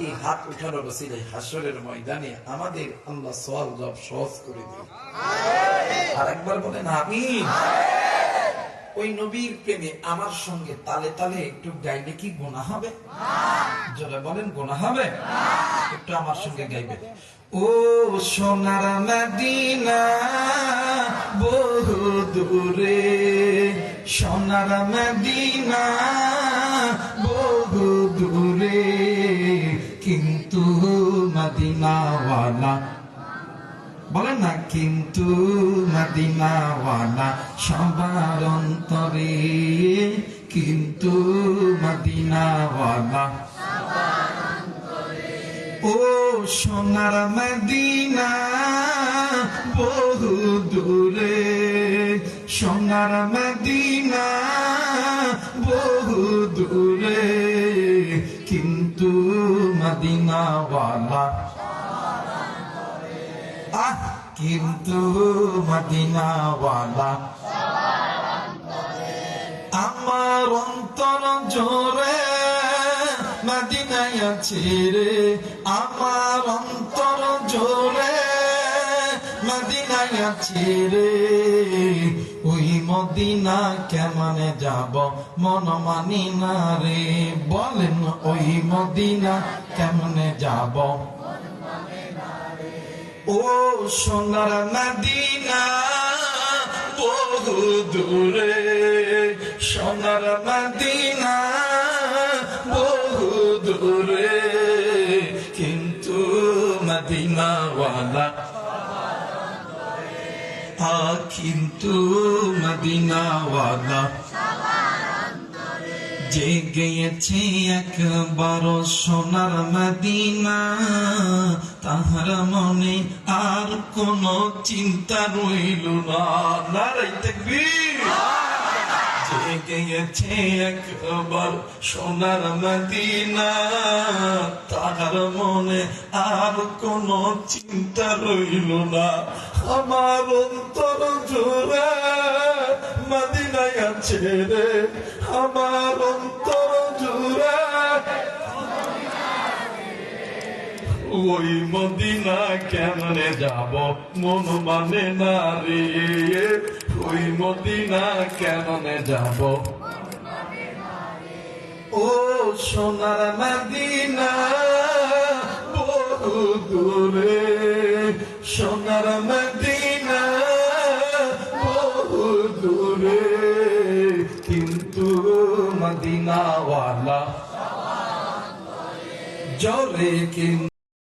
এই হাত উঠানোর ওসিলায় হাসরের ময়দানে আমাদের আল্লাহ সওয়াল জবাব সহজ করে দিন। আর একবার বলেন আমিন। ওই নবীর প্রেমে আমার সঙ্গে তালে তালে একটু গাইলে কি গুনাহ হবে? জোরে বলেন গুনাহ হবে? একটু আমার সঙ্গে গাইবেন। ও সোনার মদিনা বহু দূরে, সোনার মদিনা বহু দূরে, কিন্তু মদিনাওয়ালা, বলেন না, কিন্তু মদিনাওয়ালা সবার অন্তরে, কিন্তু মদিনাওয়ালা। ও সোনার মদিনা বহু দূরে, সোনার মদিনা বহু দূরে, কিন্তু মদিনাওয়ালা, কিন্তু মদিনাওয়ালা। আমার অন্তর জোরে মদিনায় আছে রে, আমার অন্তর জোরে মদিনায় আছে রে, ওই মদিনা কেমনে যাব মন মানি না রে, বলেন ওই মদিনা কেমনে যাব। ও সোনার মদিনা বহু দূরে, সোনার মদিনা বহু দূরে, কিন্তু মদিনাওয়ালা, কিন্তু মদিনাওয়ালা। যে গিয়েছে একবার সোনার মদিনা, তাহার মনে আর কোন চিন্তা রইল না। নারায়ে তাকবীর। যে গিয়েছে একবার সোনার মদিনা, তাহার মনে আর কোন চিন্তা রইল না। আমার অন্তর জোরে মদিনায় আছে রে, আমার অন্তর জোরে, ওই মদিনা কেমনে যাব মন মানে না রে, ওই মদিনা কেমনে যাব। ও সোনার মদিনা বহু দূরে, সোনার মদিনা বহু দূরে, কিন্তু মদিনাওয়ালা জোরে, কিন্তু